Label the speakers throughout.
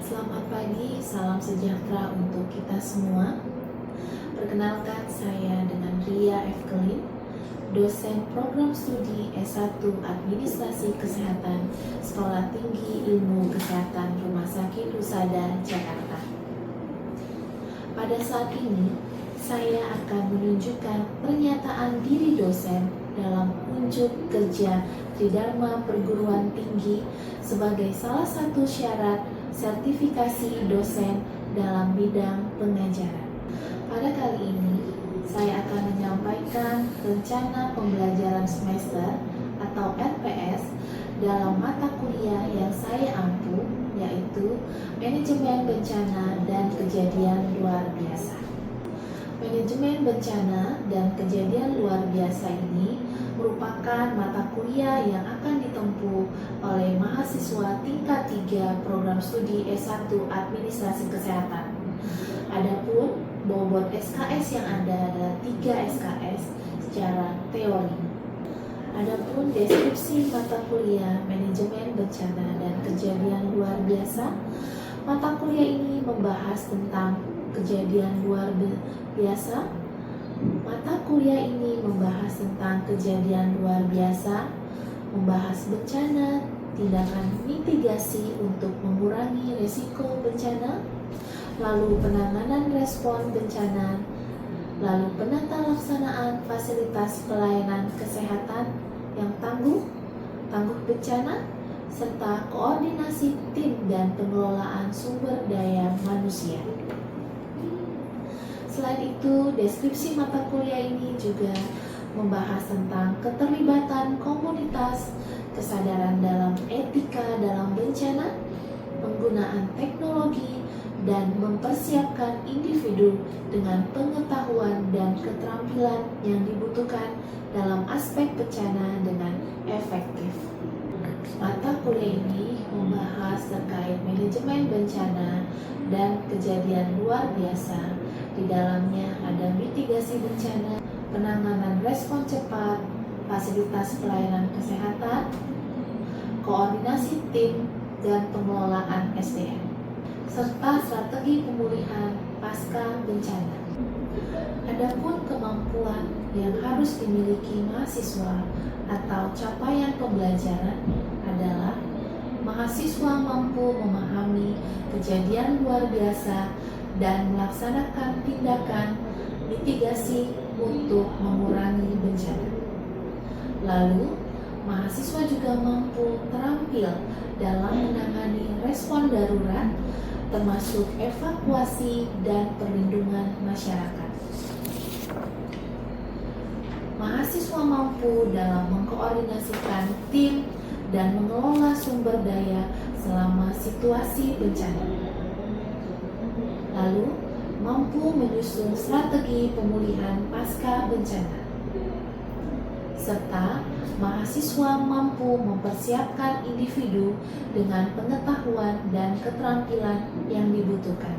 Speaker 1: Selamat pagi, salam sejahtera untuk kita semua. Perkenalkan, saya dengan Ria F. Kelim, dosen program studi S1 Administrasi Kesehatan Sekolah Tinggi Ilmu Kesehatan Rumah Sakit Husada, Jakarta. Pada saat ini, saya akan menunjukkan pernyataan diri dosen dalam unjuk kerja Tridharma Perguruan Tinggi sebagai salah satu syarat sertifikasi dosen dalam bidang pengajaran. Pada kali ini, saya akan menyampaikan rencana pembelajaran semester atau RPS dalam mata kuliah yang saya ampu, yaitu Manajemen Bencana dan Kejadian Luar Biasa. Manajemen bencana dan kejadian luar biasa ini merupakan mata kuliah yang akan ditempuh oleh mahasiswa tingkat 3 program studi S1 Administrasi Kesehatan. Adapun bobot SKS yang ada adalah 3 SKS secara teori. Adapun deskripsi mata kuliah Manajemen Bencana dan Kejadian Luar Biasa, mata kuliah ini membahas tentang kejadian luar biasa. Mata kuliah ini membahas tentang kejadian luar biasa, membahas bencana, tindakan mitigasi untuk mengurangi risiko bencana, lalu penanganan respon bencana, lalu penata laksanaan fasilitas pelayanan kesehatan yang tangguh bencana, serta koordinasi tim dan pengelolaan sumber daya manusia. Selain itu, deskripsi mata kuliah ini juga membahas tentang keterlibatan komunitas, kesadaran dalam etika dalam bencana, penggunaan teknologi, dan mempersiapkan individu dengan pengetahuan dan keterampilan yang dibutuhkan dalam aspek bencana dengan efektif. Mata kuliah ini membahas terkait manajemen bencana dan kejadian luar biasa. Di dalamnya ada mitigasi bencana, penanganan respon cepat, fasilitas pelayanan kesehatan, koordinasi tim, dan pengelolaan SDM, serta strategi pemulihan pasca bencana. Adapun kemampuan yang harus dimiliki mahasiswa atau capaian pembelajaran adalah mahasiswa mampu memahami kejadian luar biasa dan melaksanakan tindakan mitigasi untuk mengurangi bencana. Lalu, mahasiswa juga mampu terampil dalam menangani respon darurat, termasuk evakuasi dan perlindungan masyarakat. Mahasiswa mampu dalam mengkoordinasikan tim dan mengelola sumber daya selama situasi bencana. Lalu, mampu menyusun strategi pemulihan pasca bencana. Serta, mahasiswa mampu mempersiapkan individu dengan pengetahuan dan keterampilan yang dibutuhkan.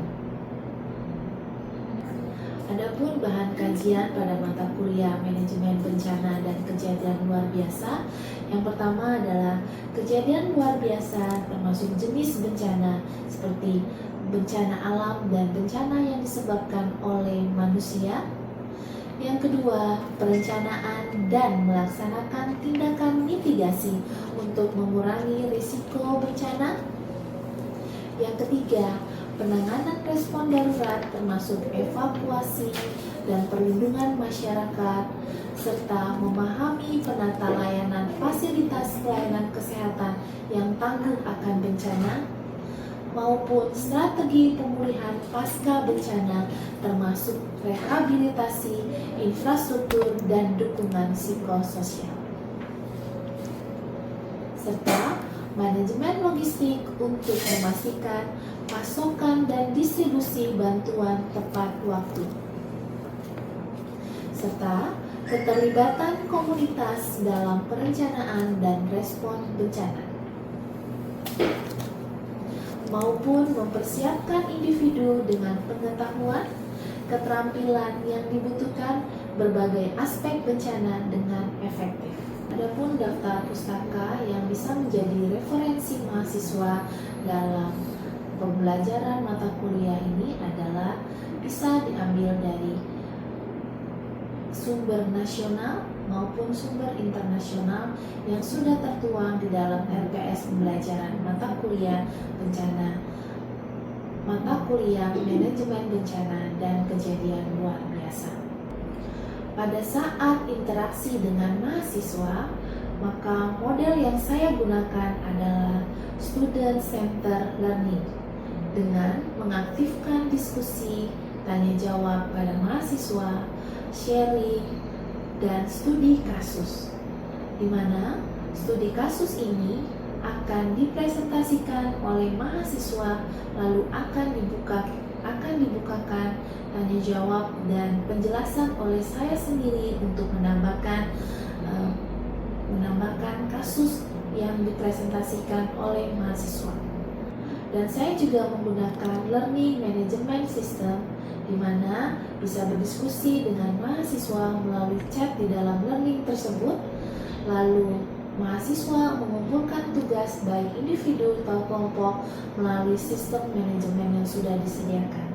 Speaker 1: Adapun bahan kajian pada mata kuliah Manajemen Bencana dan Kejadian Luar Biasa, yang pertama adalah kejadian luar biasa termasuk jenis bencana seperti bencana alam dan bencana yang disebabkan oleh manusia. Yang kedua, perencanaan dan melaksanakan tindakan mitigasi untuk mengurangi risiko bencana. Yang ketiga, penanganan respon darurat termasuk evakuasi dan perlindungan masyarakat, serta memahami penata layanan fasilitas pelayanan kesehatan yang tangguh akan bencana, maupun strategi pemulihan pasca bencana termasuk rehabilitasi, infrastruktur, dan dukungan psikososial. Serta manajemen logistik untuk memastikan pasokan dan distribusi bantuan tepat waktu. Serta keterlibatan komunitas dalam perencanaan dan respon bencana, maupun mempersiapkan individu dengan pengetahuan, keterampilan yang dibutuhkan berbagai aspek bencana dengan efektif. Adapun daftar pustaka yang bisa menjadi referensi mahasiswa dalam pembelajaran mata kuliah ini adalah bisa diambil dari sumber nasional maupun sumber internasional yang sudah tertuang di dalam RPS pembelajaran mata kuliah bencana, mata kuliah manajemen bencana dan kejadian luar biasa. Pada saat interaksi dengan mahasiswa, maka model yang saya gunakan adalah Student Center Learning dengan mengaktifkan diskusi, tanya jawab pada mahasiswa, sharing, dan studi kasus, di mana studi kasus ini akan dipresentasikan oleh mahasiswa, lalu akan dibukakan tanya jawab dan penjelasan oleh saya sendiri untuk menambahkan kasus yang dipresentasikan oleh mahasiswa. Dan saya juga menggunakan learning management system, di mana bisa berdiskusi dengan mahasiswa melalui chat di dalam learning tersebut. Lalu mahasiswa mengumpulkan tugas baik individu atau kelompok melalui sistem manajemen yang sudah disediakan.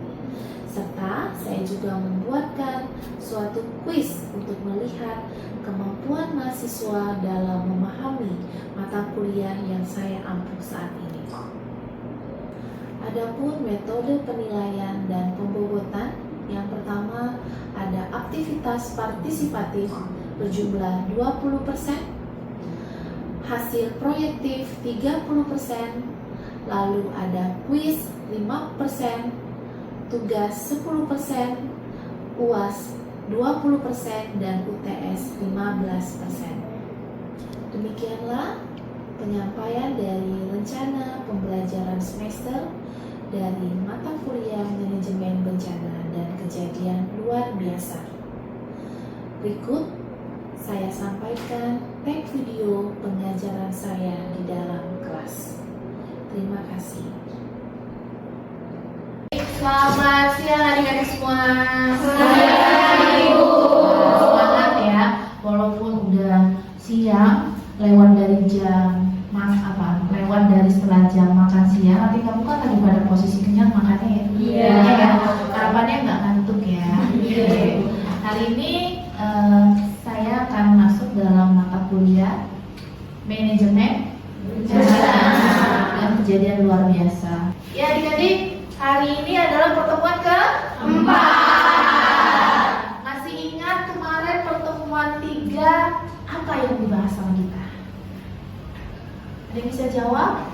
Speaker 1: Serta saya juga membuatkan suatu kuis untuk melihat kemampuan mahasiswa dalam memahami mata kuliah yang saya ampu saat ini. Adapun metode penilaian dan pembobotan, yang pertama ada aktivitas partisipatif berjumlah 20%, hasil proyektif 30%, lalu ada kuis 5%, tugas 10%, UAS 20%, dan UTS 15%. Demikianlah penyampaian dari rencana pembelajaran semester dari mata kuliah manajemen bencana dan kejadian luar biasa. Berikut saya sampaikan tag video pengajaran saya di dalam kelas. Terima kasih.
Speaker 2: Selamat siang adik-adik semua.
Speaker 1: Semangat ya, walaupun udah siang, lewat dari setengah jam makan siang, nanti kamu kan lagi pada posisi kenyang makannya ya.
Speaker 2: Iya.
Speaker 1: Ya, harapannya nggak ngantuk ya. Oke. Hari ini saya akan masuk dalam mata kuliah manajemen dan kejadian luar biasa.
Speaker 2: Ya adik-adik, hari ini adalah pertemuan ke-4. Masih ingat kemarin pertemuan 3 apa yang dibahas sama kita? Ada yang bisa jawab?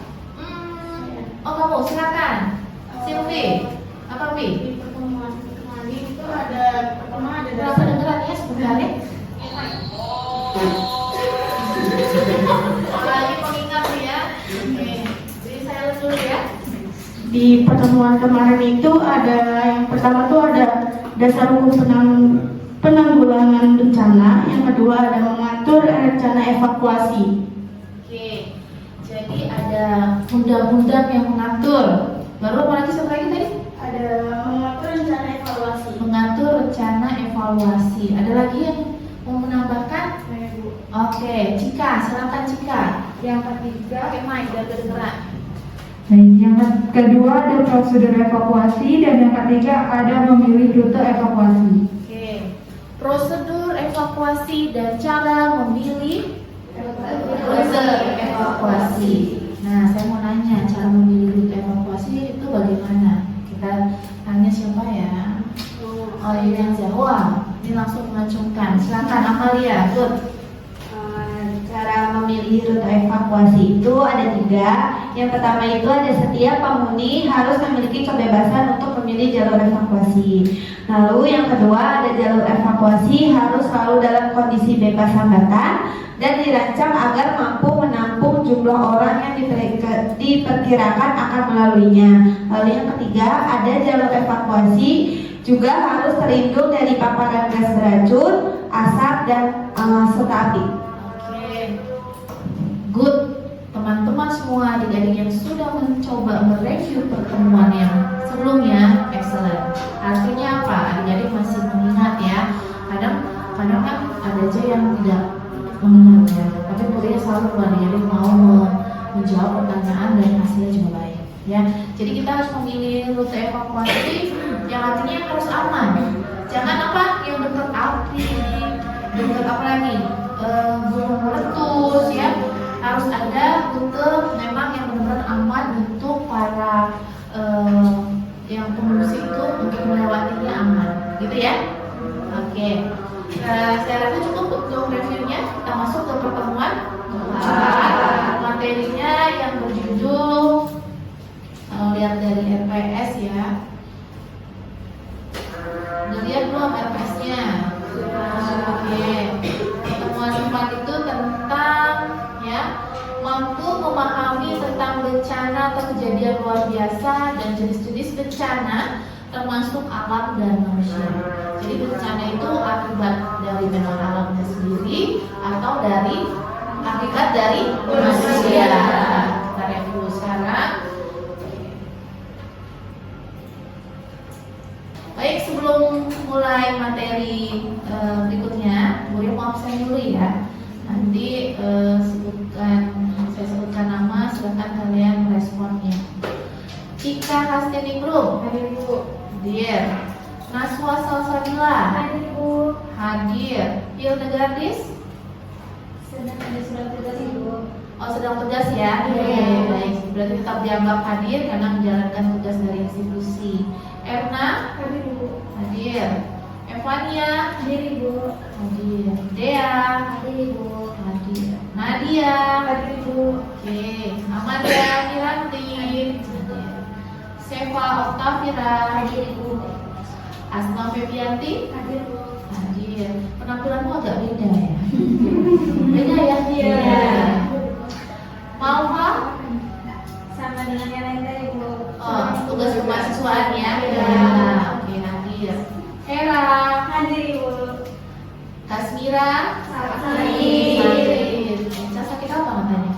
Speaker 2: Oh kamu, silakan. Silvi, apa Wi?
Speaker 3: Di pertemuan kemarin itu pertama ada
Speaker 2: Berapa dengeran ya sebentar ya? Lagi pengingat nih ya. Oke, jadi saya ulas dulu ya.
Speaker 3: Di pertemuan kemarin itu ada yang pertama tuh ada dasar hukum penanggulangan bencana, yang kedua ada mengatur rencana evakuasi.
Speaker 2: Oke, jadi ada undang-undang yang mengatur. Baru apa lagi satu lagi tadi?
Speaker 3: Ada mengatur rencana evaluasi.
Speaker 2: Mengatur rencana evaluasi. Ada lagi yang mau menambahkan? Oke, Cika, silakan Cika.
Speaker 3: Yang ketiga,
Speaker 2: Oke, Mike, biar kedengeran.
Speaker 4: Baik, yang kedua ada prosedur evakuasi dan yang ketiga ada memilih rute evakuasi.
Speaker 2: Oke, prosedur evakuasi dan cara memilih rute evakuasi. Nah, saya mau nanya, cara memilih rute evakuasi itu bagaimana? Kita tanya siapa ya? Oh, ini yang jawab. Ini langsung mengacungkan. Silakan Amalia, good.
Speaker 5: Cara memilih rute evakuasi itu ada 3. Yang pertama itu ada setiap penghuni harus memiliki kebebasan untuk memilih jalur evakuasi. Lalu yang kedua ada jalur evakuasi harus selalu dalam kondisi bebas hambatan dan dirancang agar mampu menampung jumlah orang yang diperkirakan akan melaluinya. Lalu yang ketiga ada jalur evakuasi juga harus terlindung dari paparan gas beracun, asap, dan serta api.
Speaker 2: Good, teman-teman semua adik-adik yang sudah mencoba mereview pertemuan yang sebelumnya, excellent. Artinya apa? Adik-adik masih mengingat ya. Kadang kan ada aja yang tidak mengingat ya. Tapi kuliah selalu adik-adik mau menjawab pertanyaan dan hasilnya juga baik. ya. Jadi kita harus memilih rute evakuasi yang artinya harus aman. Jangan apa yang dekat api, dekat apa lagi, gunung meletus ya. Harus ada rute memang yang benar-benar aman untuk para yang pengungsi itu untuk melewatinya aman, gitu ya. Oke. Saya rasa cukup untuk reviewnya. Kita masuk ke pertemuan materinya yang berjudul lihat dari RPS ya. Udah lihat belum RPS-nya? Oke. Pertemuan 4 itu tentang ya mampu memahami tentang bencana atau kejadian luar biasa dan jenis-jenis bencana termasuk alam dan manusia. Jadi bencana itu akibat dari memang alamnya sendiri atau dari akibat dari manusia. Kita review sekarang. Baik, sebelum mulai materi berikutnya, boleh mau absen dulu ya. Nanti saya sebutkan nama, silakan kalian responnya. Cika Hastiningrum, hadir Bu. Hadir. Naswa Salsabila, hadir Bu. Hadir. Hilda Gardis,
Speaker 5: Sedang ada surat tugas Ibu.
Speaker 2: oh sedang tugas ya. Oke, baik. Berarti tetap dianggap hadir karena menjalankan tugas dari institusi. Erna,
Speaker 5: Hadir Bu.
Speaker 2: hadir. Evania,
Speaker 5: Hadir Ibu.
Speaker 2: hadir. Dea,
Speaker 5: Hadir Ibu.
Speaker 2: hadir. Nadia,
Speaker 5: Hadir Ibu.
Speaker 2: oke. Amanda Miranti, hadir. Seva Oktavira,
Speaker 5: Hadir Ibu.
Speaker 2: Asma Febianti,
Speaker 5: Hadir Bu.
Speaker 2: hadir. Penampilanmu agak beda ya. Beda ya?
Speaker 5: Iya.
Speaker 2: Malha,
Speaker 5: Sama dengan yang lain tadi Bu.
Speaker 2: oh, tugas kemahasiswaan ya.
Speaker 5: Iya.
Speaker 2: Oke, hadir. Hera,
Speaker 5: Hadir Ibu.
Speaker 2: Kasmira,
Speaker 5: Hadir.
Speaker 2: hadir. Saya sakit apa matanya?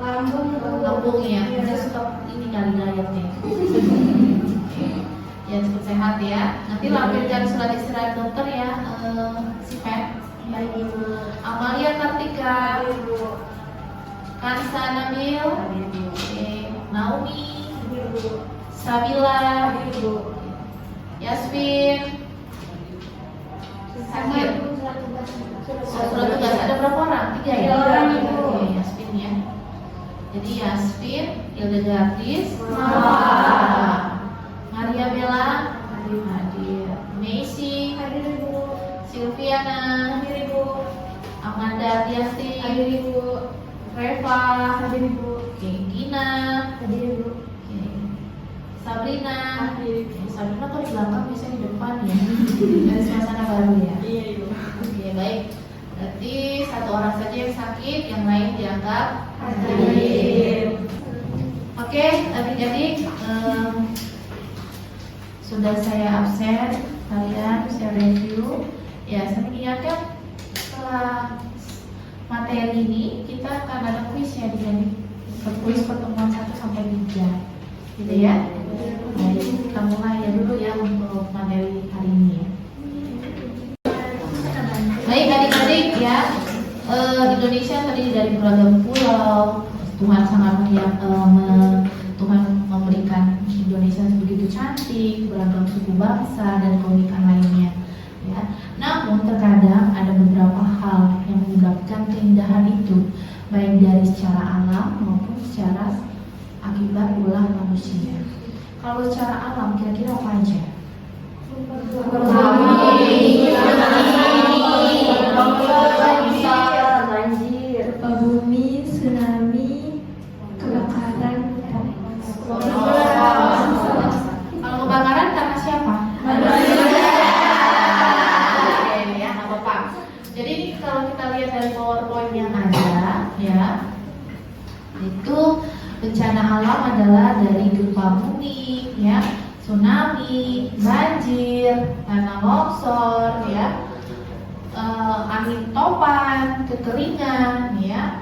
Speaker 5: Lambung Bu.
Speaker 2: Lambung ya.
Speaker 5: Iya.
Speaker 2: Saya suka ini kali dietnya. Ya cepat sehat ya. Nanti lampirkan surat istirahat dokter ya, si Pet.
Speaker 5: Baik Ibu.
Speaker 2: Amalia Kartika,
Speaker 5: Hadir Bu.
Speaker 2: Kansa Nabil,
Speaker 5: Hadir Bu.
Speaker 2: oke. Naomi,
Speaker 5: Hadir Bu.
Speaker 2: Sabila,
Speaker 5: Hadir Bu.
Speaker 2: Yasmin.
Speaker 5: Sama Ibu surat tugas.
Speaker 2: Surat tugas ada berapa orang? 3 ya?
Speaker 5: 3 orang, Ibu.
Speaker 2: Oke, Yasmin ya. Jadi Yasmin, Hilda Gardis, Maria Bella, hadir. Macy,
Speaker 5: Hadir Ibu.
Speaker 2: Silviana,
Speaker 5: Hadir Ibu.
Speaker 2: Amanda Tiasti,
Speaker 5: Hadir Ibu.
Speaker 2: Reva,
Speaker 5: Hadir Ibu.
Speaker 2: oke, Gina,
Speaker 5: Hadir Ibu.
Speaker 2: oke, Sabrina.
Speaker 5: Hadir.
Speaker 2: Oke, Sabrina tuh di belakang bisa di depan ya. Dari suasana baru ya.
Speaker 5: Iya Ibu.
Speaker 2: Oke, baik. Berarti satu orang saja yang sakit, yang lain dianggap
Speaker 5: Hadir.
Speaker 2: Oke, adik-adik, sudah saya absen, kalian saya review. Ya, saya mengingatkan setelah materi ini kita akan ada kuis ya, adik-adik. Kuis pertemuan 1 sampai 3, gitu ya. Baik, kita mulai ya dulu ya untuk materi hari ini ya. Baik adik-adik ya, Indonesia terdiri dari beragam pulau. Tuhan sangat Tuhan memberikan Indonesia begitu cantik, beragam suku bangsa dan keunikan lainnya. Ya. Namun terkadang ada beberapa hal yang menyebabkan keindahan itu, baik dari secara alam maupun secara akibat ulah manusia. Kalau secara alam kira-kira apa aja?
Speaker 5: Banjir, bumi, tsunami, kebakaran.
Speaker 2: Kalau kebakaran karena siapa? Oke ya, nggak apa-apa. Jadi ini kalau kita lihat dari PowerPoint yang ada, ya, itu bencana alam adalah dari gempa bumi, ya, tsunami, banjir, tanah longsor, ya, angin topan, kekeringan, ya.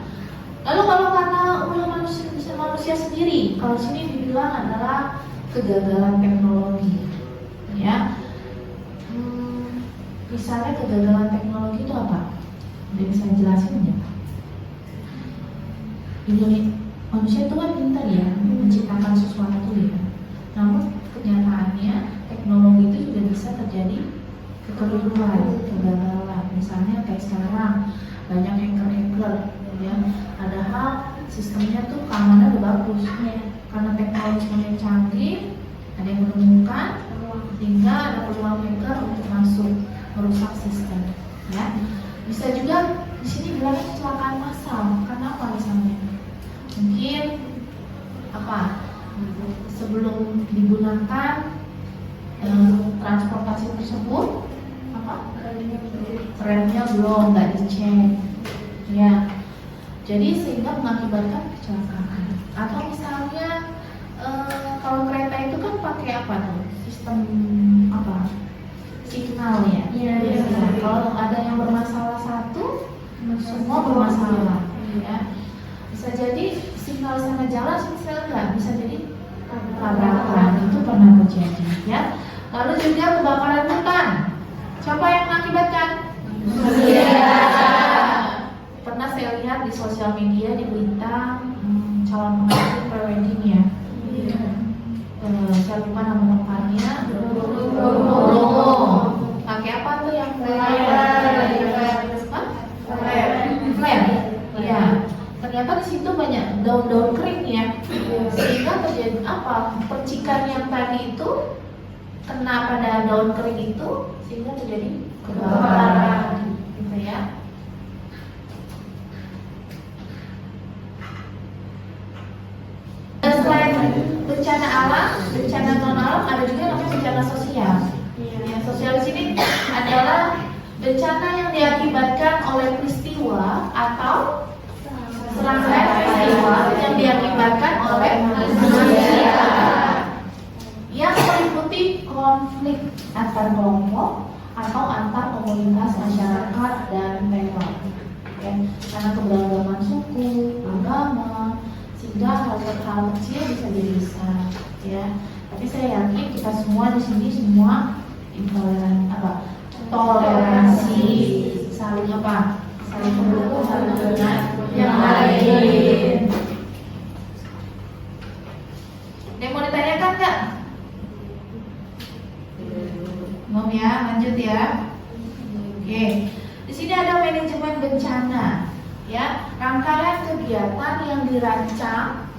Speaker 2: Lalu kalau karena ulah manusia sendiri, kalau sini dibilang adalah kegagalan teknologi, ya. Misalnya kegagalan teknologi itu apa? Udah bisa jelasin nggak? Indonesia, manusia itu kan pintar ya menciptakan sesuatu ya. Namun kenyataannya teknologi itu juga bisa terjadi kekeliruan, kegagalan. Misalnya kayak sekarang banyak hacker ya. Padahal sistemnya tuh keamanannya udah bagus karena teknologinya canggih, ada yang menemukan sehingga ada peluang hacker untuk masuk merusak sistem ya. Bisa juga di sini bilangnya kecelakaan massal. Kenapa misalnya? Mungkin sebelum digunakan transportasi tersebut remnya belum nggak dicek ya, jadi sehingga mengakibatkan kecelakaan. Atau misalnya kalau kereta itu kan pakai apa tuh, sistem signal ya. Kalau ada yang bermasalah satu, semua bermasalah ya. Bisa jadi signal sana jalan, signal enggak, bisa jadi tabrakan. Itu pernah terjadi ya. Lalu juga kebakaran hutan. Siapa yang mengakibatkan? Pernah saya lihat di sosial media di berita calon pengantin prewedding ya. Saya lupa nama tempatnya. Pakai apa tuh yang flare? Iya. Ternyata di situ banyak daun-daun kering ya, sehingga terjadi percikan yang tadi itu kena pada daun kering itu sehingga terjadi kebakaran gitu ya. Dan selain bencana alam, bencana non alam, ada juga namanya bencana sosial. Yang sosial di sini adalah bencana yang diakibatkan oleh peristiwa atau serangkaian peristiwa yang diakibatkan oleh manusia yang meliputi konflik antar kelompok atau antar komunitas masyarakat dan teror ya, karena keberagaman suku, agama, sehingga hal-hal kecil bisa jadi besar ya. Tapi saya yakin kita semua di sini semua toleransi, saling saling mendukung, saling mendengar yang lain. Ada yang mau ditanyakan nggak? Mau ya, lanjut ya. Oke, di sini ada manajemen bencana, ya, rangkaian kegiatan yang dirancang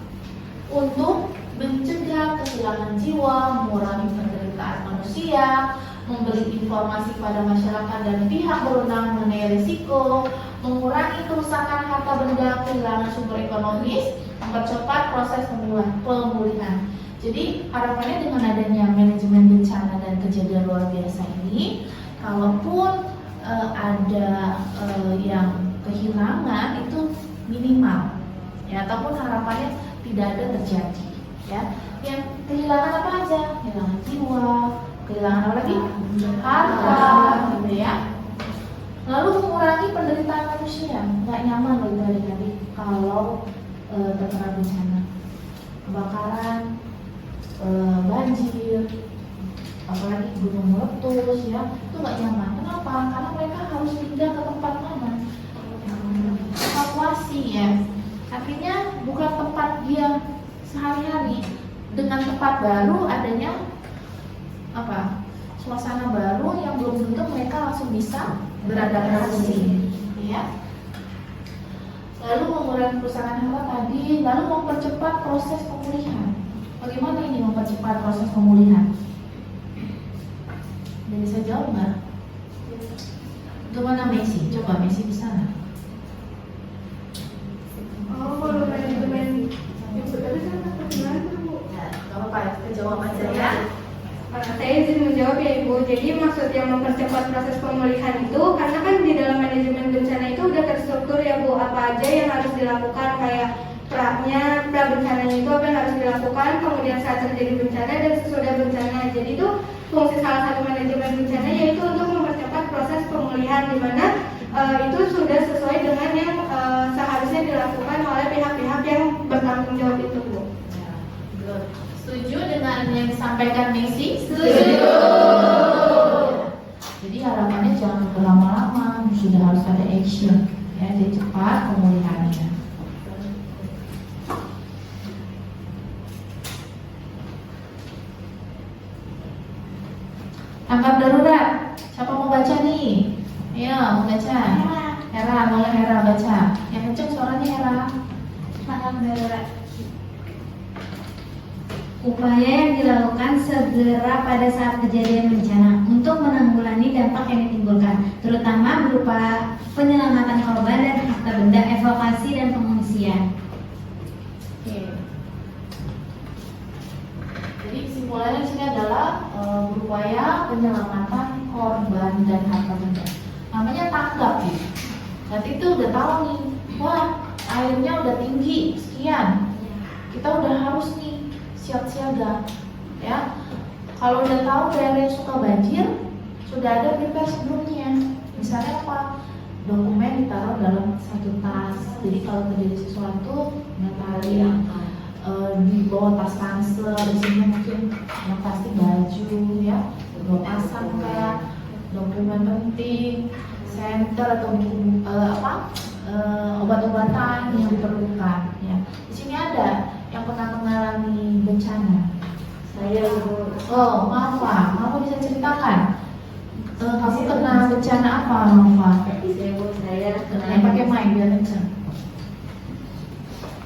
Speaker 2: untuk mencegah kehilangan jiwa, mengurangi penderitaan manusia, memberi informasi pada masyarakat dan pihak berwenang mengenai risiko, mengurangi kerusakan harta benda, kehilangan sumber ekonomis, mempercepat proses pemulihan. Jadi harapannya dengan adanya manajemen bencana dan kejadian luar biasa ini, kalaupun ada yang kehilangan itu minimal, ya, ataupun harapannya tidak ada terjadi, ya. Yang kehilangan apa aja? Kehilangan jiwa, kehilangan apa lagi? Harta, gitu ya. Lalu mengurangi penderitaan manusia, nggak nyaman loh tadi kalau terkena bencana, kebakaran, banjir, apalagi gunung meletus ya, itu nggak nyaman. Kenapa? Karena mereka harus pindah ke tempat mana? Evakuasi ya. Artinya bukan tempat dia sehari-hari. Dengan tempat baru adanya suasana baru yang belum tentu mereka langsung bisa beradaptasi ya. Lalu mengurangi kerusakan harta tadi, lalu mempercepat proses pemulihan. Bagaimana ini mempercepat proses pemulihan? Bisa jawab nggak? Gimana Messi? Coba Messi bisa nggak?
Speaker 3: Kalau manajemen yang betul kan bagaimana Bu?
Speaker 1: Ya, nggak apa-apa, kita jawab aja ya.
Speaker 3: Saya izin menjawab ya Ibu. Jadi maksud yang mempercepat proses pemulihan itu karena kan di dalam manajemen bencana itu udah terstruktur ya Bu, apa aja yang harus dilakukan, kayak pra bencananya itu apa yang harus dilakukan, kemudian saat terjadi bencana dan sesudah bencana. Jadi itu fungsi salah satu manajemen bencana yaitu untuk mempercepat proses pemulihan, di mana itu sudah sesuai dengan yang seharusnya dilakukan oleh pihak-pihak yang bertanggung jawab itu Bu.
Speaker 1: Ya, setuju dengan yang disampaikan Messi?
Speaker 2: Setuju. Jadi harapannya jangan berlama-lama, sudah harus ada action ya, jadi cepat pemulihannya. Tanggap darurat. Siapa mau baca nih? Ayo, mau baca. Hera, mulai Hera baca. Yang kenceng suaranya Hera.
Speaker 3: Tanggap darurat.
Speaker 6: Upaya yang dilakukan segera pada saat kejadian bencana untuk menanggulangi dampak yang ditimbulkan, terutama berupa penyelamatan korban dan harta benda, evakuasi dan pengungsian.
Speaker 2: Oke. Jadi kesimpulannya di sini adalah berupaya penyelamatan korban dan harta benda. Namanya tanggap nih. Berarti itu udah tahu nih, wah airnya udah tinggi sekian. Kita udah harus nih siap siaga, ya. Kalau udah tahu daerah yang suka banjir, sudah ada prepare sebelumnya. Misalnya apa? Dokumen ditaruh dalam satu tas. Jadi kalau terjadi sesuatu, yang di bawah tas ransel, isinya mungkin yang pasti baju, ya, 2 pasang kayak dokumen penting, senter atau buku obat-obatan yang diperlukan. Ya, di sini ada yang pernah mengalami bencana.
Speaker 5: Saya
Speaker 2: Oh, Mafa, kamu bisa ceritakan? Kamu kena bencana apa, Mafa?
Speaker 5: saya
Speaker 2: Yang pakai mic biar kencang.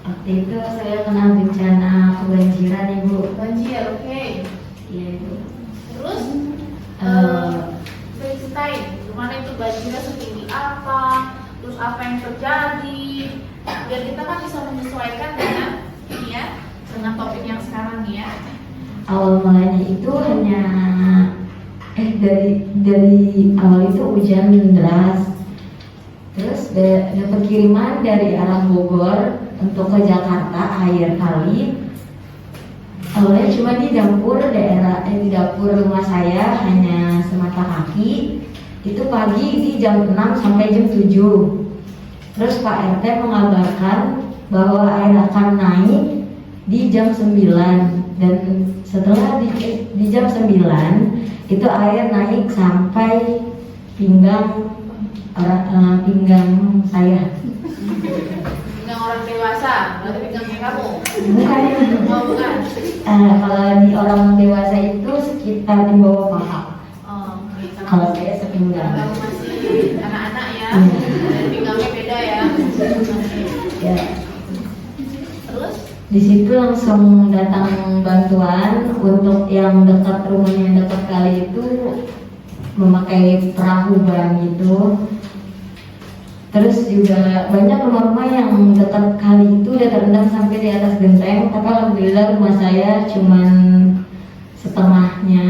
Speaker 5: waktu itu saya kena bencana kebanjiran Ibu.
Speaker 2: Banjir, oke.
Speaker 5: Iya Ibu.
Speaker 2: Terus,
Speaker 5: Eh,
Speaker 2: bisa ceritain gimana itu banjirnya setinggi apa, terus apa yang terjadi, biar kita kan bisa menyesuaikan dengan ini ya, dengan topik yang sekarang nih ya.
Speaker 5: Awal mulanya itu hanya dari awal itu hujan deras. Terus dapat kiriman dari arah Bogor untuk ke Jakarta air kali. Awalnya cuma di dapur di dapur rumah saya hanya semata kaki. Itu pagi di jam 6 sampai jam 7. Terus Pak RT mengabarkan bahwa air akan naik di jam 9 dan setelah di jam 9 itu air naik sampai pinggang saya.
Speaker 2: Pinggang orang dewasa, berarti pinggangnya kamu.
Speaker 5: Bukan
Speaker 2: Oh, bukan.
Speaker 5: kalau di orang dewasa itu sekitar di bawah paha.
Speaker 2: Oh, oke.
Speaker 5: Kalau saya sepinggang.
Speaker 2: Kamu masih anak-anak ya, pinggangnya beda ya.
Speaker 5: Ya.
Speaker 2: Terus?
Speaker 5: Di situ langsung datang bantuan untuk yang dekat rumahnya dekat kali itu memakai perahu barang gitu. Terus juga banyak rumah-rumah yang dekat kali itu udah terendam sampai di atas genteng, tapi alhamdulillah rumah saya cuman setengahnya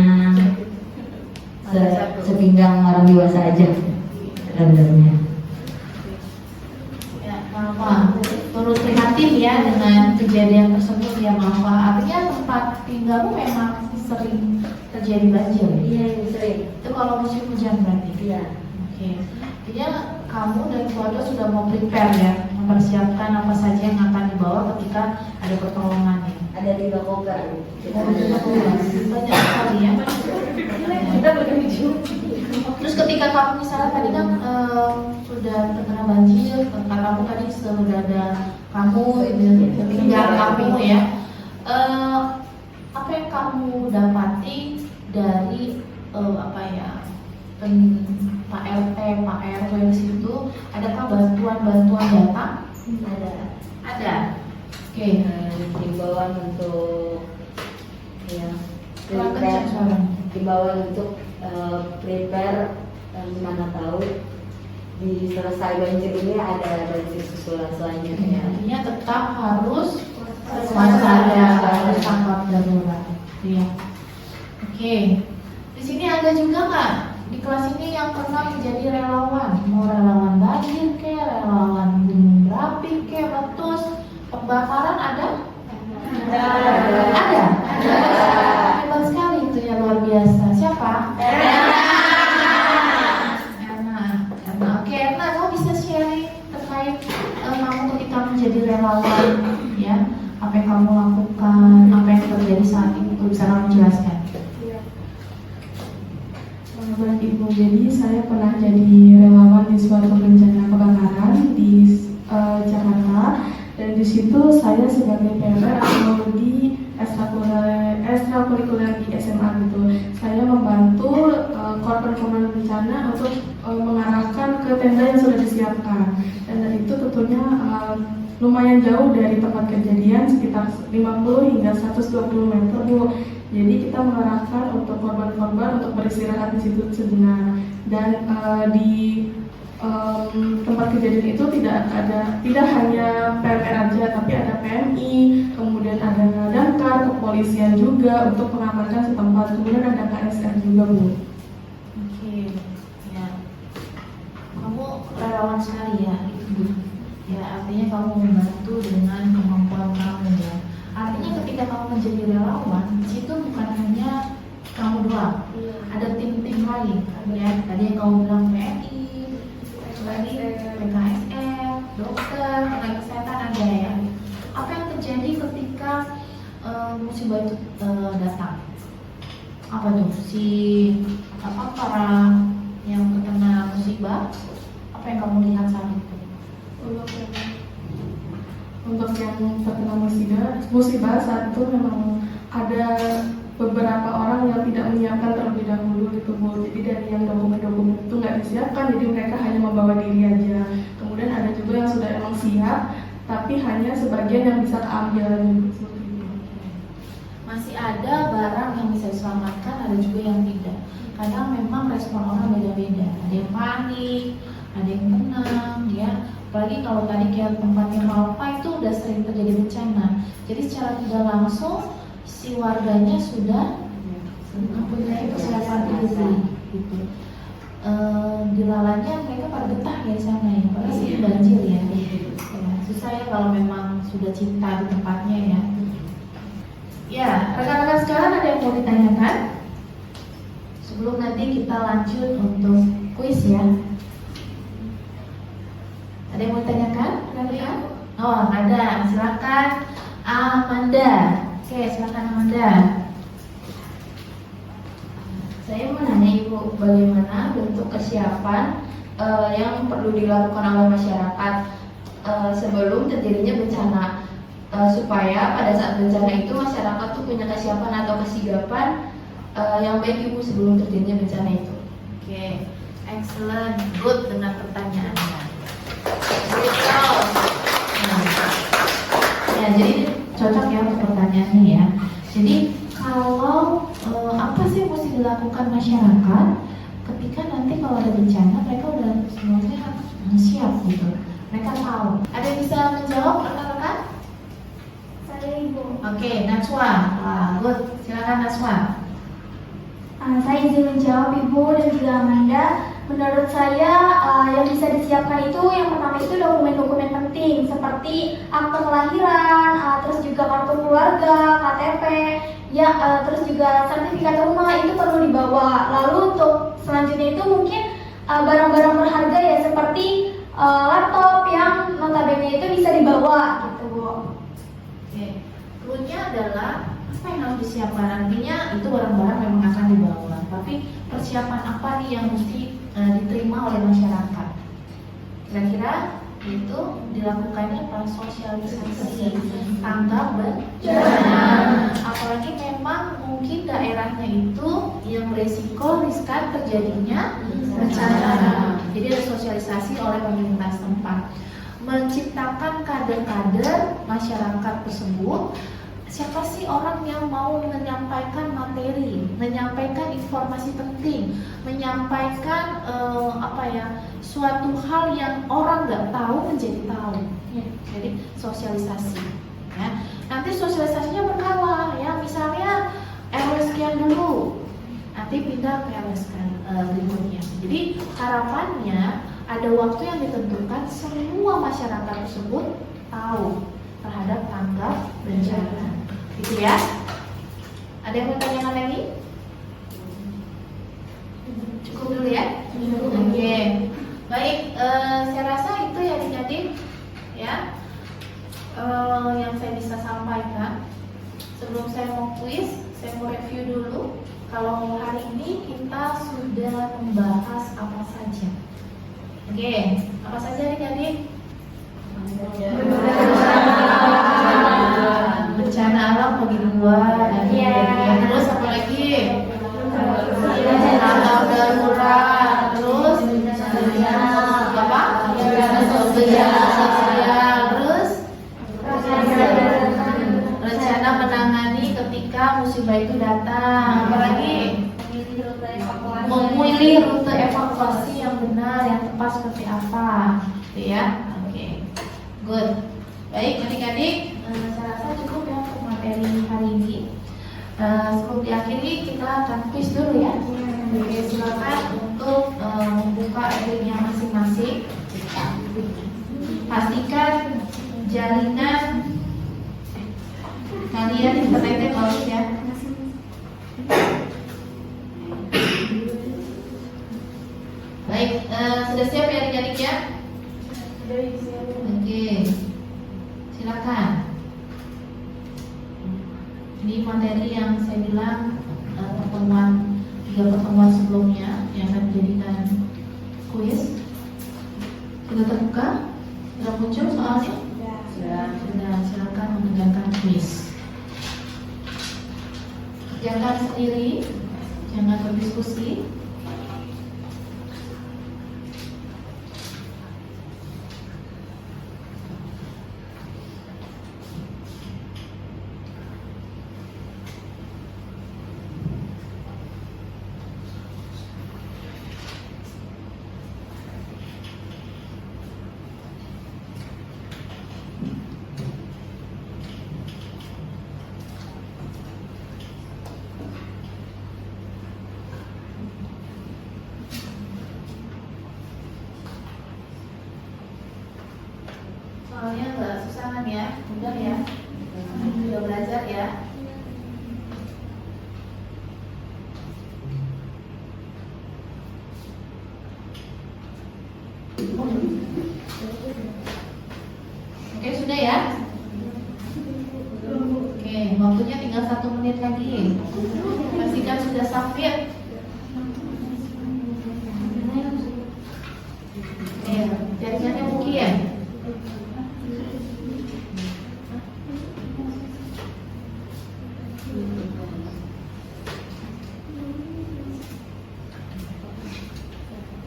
Speaker 5: sepinggang orang dewasa aja rendamnya.
Speaker 2: Ya, Mafa, turut prihatin ya dengan kejadian tersebut ya Mafa. Artinya tempat tinggalmu memang sering terjadi banjir.
Speaker 5: Iya, sering.
Speaker 2: Itu kalau musim hujan berarti.
Speaker 5: Iya.
Speaker 2: Oke. Artinya kamu dan keluarga sudah mau prepare ya, mempersiapkan apa saja yang akan dibawa ketika ada pertolongan ya.
Speaker 5: Ada 5 koper.
Speaker 2: Banyak sekali ya.
Speaker 5: Kita menuju.
Speaker 2: Terus ketika kamu misalnya tadi kan sudah terkena banjir, katamu tadi sudah ada kamu, tinggal kamu ya. Apa yang kamu dapati dari Pak RT, Pak RW di situ? Adakah bantuan-bantuan datang? Ada. Oke.
Speaker 5: Himbauan untuk ya
Speaker 2: Kurang kencang suaranya.
Speaker 5: himbauan untuk prepare mana tahu di selesai banjir ini ada banjir susulan selanjutnya.
Speaker 2: Artinya tetap harus waspada, harus tanggap darurat. Ya. Oke. Di sini ada juga nggak di kelas ini yang pernah menjadi relawan? Mau relawan banjir ke, relawan gunung berapi ke, meletus, pembakaran ada? Ada. Hebat sekali itu ya, luar biasa. Siapa? Erna. Oke, Erna, kamu bisa sharing terkait kamu ketika menjadi relawan, ya? Apa yang kamu lakukan, apa yang terjadi saat itu, bisa kamu jelaskan?
Speaker 4: Baik Ibu, jadi saya pernah jadi relawan di suatu bencana kebakaran di Jakarta, dan di situ saya sebagai PLT atau di
Speaker 3: ekstrakurikuler di SMA gitu. Saya membantu korban-korban bencana untuk mengarahkan ke tenda yang sudah disiapkan. Tenda itu tentunya lumayan jauh dari tempat kejadian, sekitar 50 hingga 120 meter, Bu. Jadi kita mengarahkan untuk korban-korban untuk beristirahat di situ sejenak. Dan di tempat kejadian itu tidak hanya PMR aja, tapi ada PMI, kemudian ada damkar, kepolisian juga untuk mengamankan setempat, kemudian ada KSR juga, Bu.
Speaker 1: Oke, ya. Kamu relawan sekali ya, itu Bu. Ya, artinya kamu membantu dengan kemampuan kamu ya. Artinya ketika kamu menjadi relawan, di situ bukan hanya kamu doang, ada tim-tim lain, ya. Tadi yang kamu bilang PMI, tadi PKSR, dokter, tenaga kesehatan ada ya. Apa yang terjadi ketika musibah itu datang? Apa tuh para yang terkena musibah? Apa yang kamu lihat saat itu?
Speaker 3: Untuk yang terkena musibah saat itu memang ada beberapa orang yang tidak menyiapkan terlebih dahulu gitu, Bu. Jadi dari yang dokumen-dokumen itu nggak disiapkan, jadi mereka hanya membawa diri aja. Kemudian ada juga yang sudah emang siap, tapi hanya sebagian yang bisa keambil gitu.
Speaker 1: Masih ada barang yang bisa diselamatkan, ada juga yang tidak. Kadang memang respon orang beda-beda. Ada yang panik, ada yang tenang, ya. Apalagi kalau tadi kayak tempatnya Malpa itu udah sering terjadi bencana. Jadi secara tidak langsung si warganya sudah mempunyai persiapan diri, gitu. Dilalanya mereka pada betah ya di sana ya, apalagi banjir ya. Susah ya kalau memang sudah cinta di tempatnya ya. Ya, rekan-rekan sekalian ada yang mau ditanyakan? Sebelum nanti kita lanjut untuk kuis ya. Ada yang mau ditanyakan? Rekan-rekan? Oh, ada. Silakan Amanda. Oke, silakan Amanda.
Speaker 5: Saya mau nanya Ibu, bagaimana bentuk kesiapan yang perlu dilakukan oleh masyarakat sebelum terjadinya bencana, supaya pada saat bencana itu masyarakat tuh punya kesiapan atau kesigapan yang baik Ibu sebelum terjadinya bencana itu.
Speaker 1: Oke, excellent, good dengan pertanyaannya. Ya, jadi cocok ya untuk pertanyaannya ya. Jadi kalau apa sih yang mesti dilakukan masyarakat ketika nanti kalau ada bencana, mereka udah semuanya siap gitu. Mereka tahu. Ada yang bisa menjawab rekan-rekan?
Speaker 3: Saya Ibu.
Speaker 1: Oke, Najwa. Good. Silakan Najwa.
Speaker 3: Saya izin menjawab Ibu dan juga Amanda. Menurut saya yang bisa disiapkan itu yang pertama itu dokumen-dokumen penting seperti akte kelahiran, terus juga kartu keluarga, KTP, ya terus juga sertifikat rumah itu perlu dibawa. Lalu untuk selanjutnya itu mungkin barang-barang berharga ya seperti laptop yang notabene itu bisa dibawa gitu, Bu.
Speaker 1: Oke. Cluenya adalah apa yang harus disiapkan, artinya itu barang-barang memang akan dibawa, tapi persiapan apa nih yang mesti diterima oleh masyarakat? Kira-kira itu dilakukannya apa? Sosialisasi tanggap bencana. Apalagi memang mungkin daerahnya itu yang beresiko riskan terjadinya bencana. Jadi ada sosialisasi oleh pemerintah setempat, menciptakan kader-kader masyarakat tersebut. Siapa sih orang yang mau menyampaikan materi, menyampaikan informasi penting, menyampaikan suatu hal yang orang nggak tahu menjadi tahu. Jadi sosialisasi. Ya. Nanti sosialisasinya berkala, ya. Misalnya RW sekian dulu, nanti pindah ke RW berikutnya. Jadi harapannya ada waktu yang ditentukan semua masyarakat tersebut tahu terhadap tanggap bencana. Gitu ya. Ada yang mau tanyakan lagi? Cukup dulu ya. Oke. Baik, saya rasa itu ya adik-adik ya yang saya bisa sampaikan. Sebelum saya mau kuis, saya mau review dulu. Kalau hari ini kita sudah membahas apa saja. Oke, apa saja adik-adik? Bencana alam
Speaker 2: bagi dua.
Speaker 3: Iya.
Speaker 2: Terus apa lagi? Tanggap darurat. Terus apa? Sosial. Terus rencana menangani ketika musibah itu datang. Apa lagi? Memilih rute evakuasi yang benar, yang tepat seperti apa, gitu ya. Oke, good. Baik, adik-adik, saya rasa cukup ya untuk materi hari ini. Sebelum diakhiri, kita akan quiz dulu ya. Oke, silakan untuk membuka e-booknya masing-masing. Pastikan jaringan kalian internetnya bagus ya. Baik, sudah siap ya adik-adik ya? Oke, silakan. Ini materi yang saya bilang tiga pertemuan sebelumnya yang akan dijadikan kuis. Sudah terbuka? Sudah muncul soalnya? Sudah. Silakan mendengarkan kuis. Jangan sendiri, jangan berdiskusi. Soalnya nggak susah kan ya, mudah ya. Sudah belajar ya. Oke, sudah ya. Oke, waktunya tinggal 1 menit lagi. Pastikan sudah submit. Jaringannya mungkin.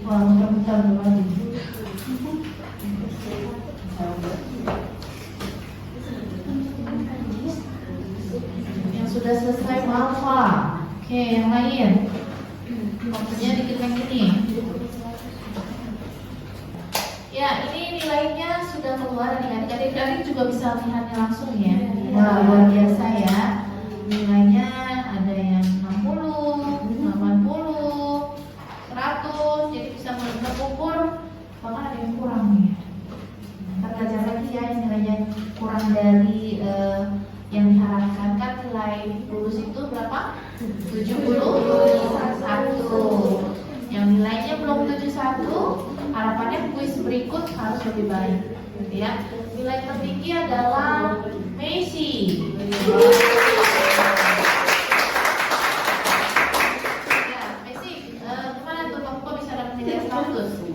Speaker 2: Wah, muter-muter lagi. Yang sudah selesai Alfa. Oke, yang lain. Waktunya dikit lagi nih. Ya, ini nilainya sudah keluar nih. Adik-adik juga bisa lihatnya langsung ya. Wah, luar biasa ya. Nilainya ada yang 60, 80, 100. Jadi bisa benar-benar ukur. Bahkan ada yang kurang nih. Kita belajar lagi ya, yang nilainya kurang dari yang diharapkan. Kan nilai lulus itu berapa? 71. Yang nilainya belum 71, harapannya kuis berikut harus lebih baik, gitu ya. Nilai tertinggi adalah Messi. Ya, Messi, gimana tuh kamu kok bisa dapat nilai 100?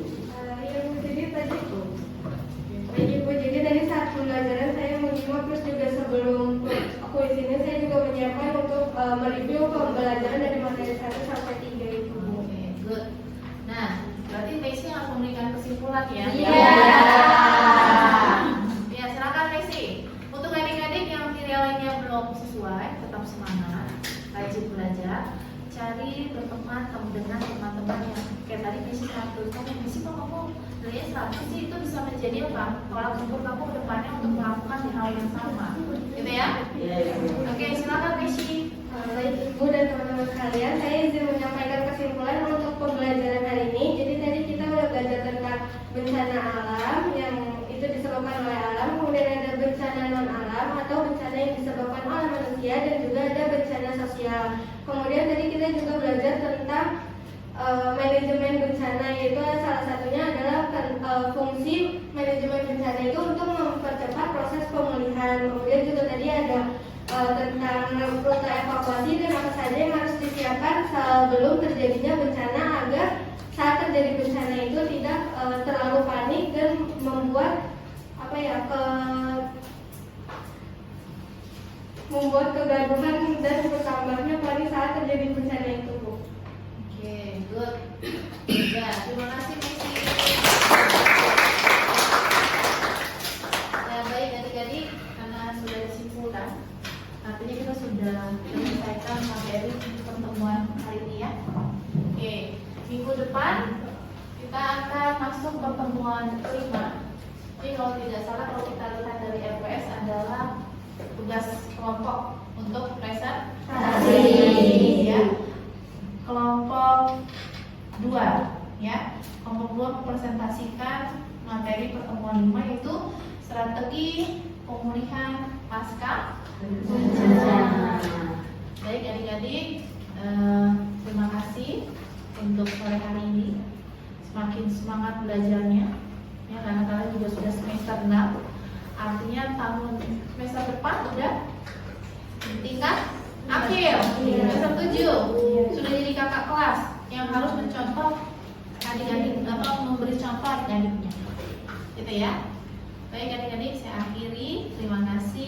Speaker 3: Jadi tadi saat pembelajaran saya menyimak, terus juga sebelum kuis ini saya juga menyiapkan untuk mereview pembelajaran dari materi 1 sampai 3 itu.
Speaker 2: Oke, good. Nah, berarti Messi harus memberikan kesimpulan ya.
Speaker 3: Iya.
Speaker 2: Ya, silakan Messi. Untuk adik-adik yang nilainya belum sesuai, tetap semangat, rajin belajar, cari berteman dengan teman-teman yang kayak tadi Messi 100. Kamu Messi kok kamu nilainya 100 sih, itu bisa menjadi apa? Tolak ukur kamu ke depannya untuk melakukan hal yang sama, gitu ya? Oke, silakan Messi.
Speaker 3: Baik Ibu dan teman-teman sekalian, saya izin menyampaikan kesimpulan untuk pembelajaran hari ini. Jadi tadi kita sudah belajar tentang bencana alam yang itu disebabkan oleh alam, kemudian ada bencana non alam atau bencana yang disebabkan oleh manusia, dan juga ada bencana sosial. Kemudian tadi kita juga belajar tentang manajemen bencana, yaitu salah satunya adalah fungsi manajemen bencana itu untuk mempercepat proses pemulihan. Kemudian juga tadi ada tentang rute evakuasi dan apa saja yang harus disiapkan sebelum terjadinya bencana, agar saat terjadi bencana itu tidak terlalu panik dan membuat membuat kegaduhan dan bertambahnya panik saat terjadi bencana itu, Bu.
Speaker 2: Oke, good. Ya, terima kasih Messi. Ya, baik adik-adik, karena sudah disimpulkan, artinya kita sudah menyelesaikan materi pertemuan hari ini ya. Oke, minggu depan kita akan masuk pertemuan kelima. Jadi kalau tidak salah, kalau kita lihat dari RPS adalah tugas kelompok untuk presentasi ya. Kelompok 2 ya. Kelompok 2 mempresentasikan materi pertemuan 5 yaitu strategi pemulihan pasca bencana. Baik adik-adik, terima kasih untuk sore hari ini. Semakin semangat belajarnya ya, karena kalian juga sudah semester 6. Artinya tahun semester depan udah tingkat akhir, semester 7 sudah jadi kakak kelas yang harus mencontoh adik-adik, memberi contoh adik-adiknya gitu ya. Baik adik-adik, saya akhiri, terima kasih.